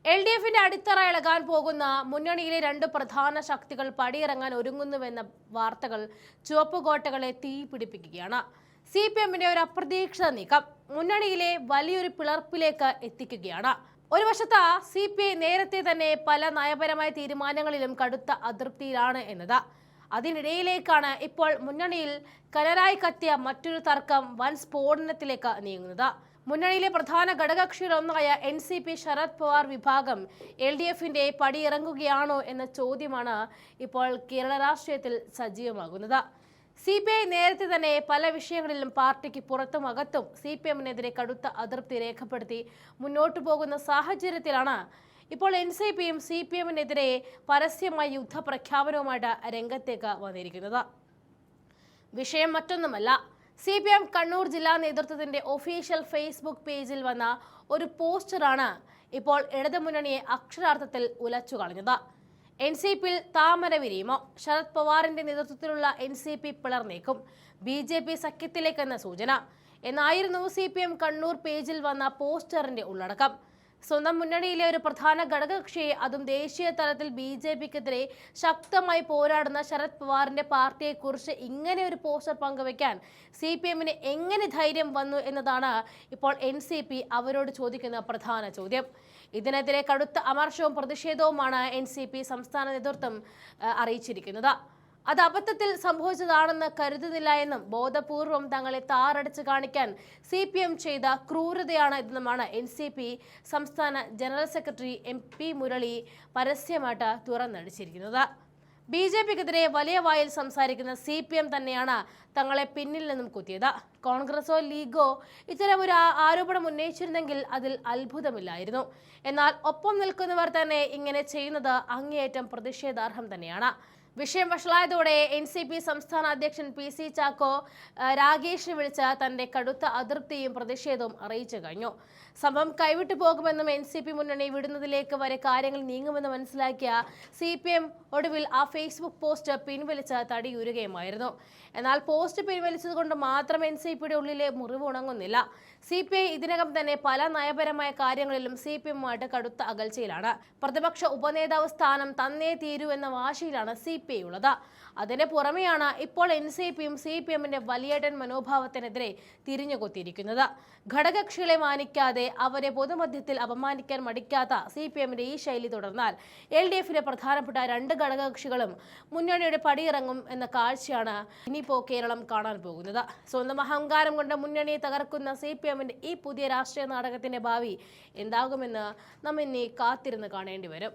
LDFിന്റെ അടിത്തറ ഇളകാൻ പോകുന്ന മുന്നണിയിലെ രണ്ട് പ്രധാന ശക്തികൾ പടിയിറങ്ങാൻ ഒരുങ്ങുന്നുവെന്ന വാർത്തകൾ ചുവപ്പുകോട്ടകളെ തീപിടിപ്പിക്കുകയാണ്. CPMന്റെ ഒരു അപ്രതീക്ഷിത നീക്കം മുന്നണിയിലെ വലിയൊരു പിളർപ്പിലേക്ക് എത്തിക്കുകയാണ്. ഒരു വശത്ത് CPI നേരത്തെ തന്നെ പല നയപരമായ തീരുമാനങ്ങളിലും കടുത്ത അതൃപ്തിയിലാണ് എന്നത്. അതിനിടയിലേക്കാണ് ഇപ്പോൾ മുന്നണിയിൽ കനലായി കത്തിയ മറ്റൊരു തർക്കം വൻ സ്ഫോടനത്തിലേക്ക് നീങ്ങുന്നത്. മുന്നണിയിലെ പ്രധാന ഘടകകക്ഷികളൊന്നായ NCP ശരത് പവാർ വിഭാഗം LDFിന്റെ പടിയിറങ്ങുകയാണോ എന്ന ചോദ്യമാണ് ഇപ്പോൾ കേരള രാഷ്ട്രീയത്തിൽ സജീവമാകുന്നത്. CPI നേരത്തെ തന്നെ പല വിഷയങ്ങളിലും പാർട്ടിക്ക് പുറത്തും അകത്തും CPMനെതിരെ കടുത്ത അതൃപ്തി രേഖപ്പെടുത്തി മുന്നോട്ടു പോകുന്ന സാഹചര്യത്തിലാണ് ഇപ്പോൾ NCPയും CPMനെതിരെ പരസ്യമായ യുദ്ധപ്രഖ്യാപനവുമായിട്ട് രംഗത്തേക്ക് വന്നിരിക്കുന്നത്. വിഷയം മറ്റൊന്നുമല്ല, CPM കണ്ണൂർ ജില്ലാ നേതൃത്വത്തിന്റെ ഒഫീഷ്യൽ ഫേസ്ബുക്ക് പേജിൽ വന്ന ഒരു പോസ്റ്ററാണ് ഇപ്പോൾ ഇടതുമുന്നണിയെ അക്ഷരാർത്ഥത്തിൽ ഉലച്ചു കളഞ്ഞത്. NCPയിൽ താമര വിരിയുമോ? ശരത് പവാറിന്റെ നേതൃത്വത്തിലുള്ള NCP പിളർന്നേക്കും, BJP സഖ്യത്തിലേക്കെന്ന സൂചന എന്നായിരുന്നു CPM കണ്ണൂർ പേജിൽ വന്ന പോസ്റ്ററിന്റെ ഉള്ളടക്കം. സ്വന്തം മുന്നണിയിലെ ഒരു പ്രധാന ഘടകകക്ഷിയെ, അതും ദേശീയ തലത്തിൽ BJPക്കെതിരെ ശക്തമായി പോരാടുന്ന ശരത് പവാറിന്റെ പാർട്ടിയെക്കുറിച്ച് ഇങ്ങനെ ഒരു പോസ്റ്റർ പങ്കുവയ്ക്കാൻ CPMന് എങ്ങനെ ധൈര്യം വന്നു എന്നതാണ് ഇപ്പോൾ NCP അവരോട് ചോദിക്കുന്ന പ്രധാന ചോദ്യം. ഇതിനെതിരെ കടുത്ത അമർഷവും പ്രതിഷേധവുമാണ് NCP സംസ്ഥാന നേതൃത്വം അറിയിച്ചിരിക്കുന്നത്. അത് അബദ്ധത്തിൽ സംഭവിച്ചതാണെന്ന് കരുതുന്നില്ല എന്നും ബോധപൂർവം തങ്ങളെ താറടിച്ച് കാണിക്കാൻ CPM ചെയ്ത ക്രൂരതയാണ് ഇതെന്നുമാണ് NCP സംസ്ഥാന ജനറൽ സെക്രട്ടറി MP മുരളി പരസ്യമായിട്ട് തുറന്നടിച്ചിരിക്കുന്നത്. BJPക്കെതിരെ വലിയ വായിൽ സംസാരിക്കുന്ന CPM തന്നെയാണ് തങ്ങളെ പിന്നിൽ നിന്നും കുത്തിയത്. കോൺഗ്രസോ ലീഗോ ഇത്തരമൊരു ആരോപണം ഉന്നയിച്ചിരുന്നെങ്കിൽ അതിൽ അത്ഭുതമില്ലായിരുന്നു. എന്നാൽ ഒപ്പം നിൽക്കുന്നവർ തന്നെ ഇങ്ങനെ ചെയ്യുന്നത് അങ്ങേയറ്റം പ്രതിഷേധാർഹം തന്നെയാണ്. വിഷയം വഷളായതോടെ NCP സംസ്ഥാന അധ്യക്ഷൻ PC ചാക്കോ രാഗേഷിനെ വിളിച്ച് തന്റെ കടുത്ത അതൃപ്തിയും പ്രതിഷേധവും അറിയിച്ചു കഴിഞ്ഞു. സംഭവം കൈവിട്ടു പോകുമെന്നും NCP മുന്നണി വിടുന്നതിലേക്ക് വരെ കാര്യങ്ങൾ നീങ്ങുമെന്ന് മനസ്സിലാക്കിയ CPM ഒടുവിൽ ആ ഫേസ്ബുക്ക് പോസ്റ്റ് പിൻവലിച്ച് തടിയൂരുകയുമായിരുന്നു. എന്നാൽ പോസ്റ്റ് പിൻവലിച്ചതുകൊണ്ട് മാത്രം NCPയുടെ ഉള്ളിലെ മുറിവ് ഉണങ്ങുന്നില്ല. CPI ഇതിനകം തന്നെ പല നയപരമായ കാര്യങ്ങളിലും CPMുമായിട്ട് കടുത്ത അകൽച്ചയിലാണ്. പ്രതിപക്ഷ ഉപനേതാവ് സ്ഥാനം തന്നേ തീരൂ എന്ന വാശിയിലാണ് CPI ഉള്ളത്. അതിന് പുറമെയാണ് ഇപ്പോൾ NCPയും CPMന്റെ വലിയേട്ടൻ മനോഭാവത്തിനെതിരെ തിരിഞ്ഞുകൊത്തിയിരിക്കുന്നത്. ഘടകകക്ഷികളെ മാനിക്കാതെ അവരെ പൊതുമധ്യത്തിൽ അപമാനിക്കാൻ മടിക്കാത്ത CPMന്റെ ഈ ശൈലി തുടർന്നാൽ LDFിലെ പ്രധാനപ്പെട്ട രണ്ട് ഘടകകക്ഷികളും മുന്നണിയുടെ പടിയിറങ്ങും എന്ന കാഴ്ചയാണ് ഇനിയിപ്പോൾ കേരളം കാണാൻ പോകുന്നത്. സ്വന്തം അഹങ്കാരം കൊണ്ട് മുന്നണിയെ തകർക്കുന്ന CPMന്റെ ഈ പുതിയ രാഷ്ട്രീയ നാടകത്തിന്റെ ഭാവി എന്താകുമെന്ന് നാം ഇനി കാത്തിരുന്ന് കാണേണ്ടി വരും.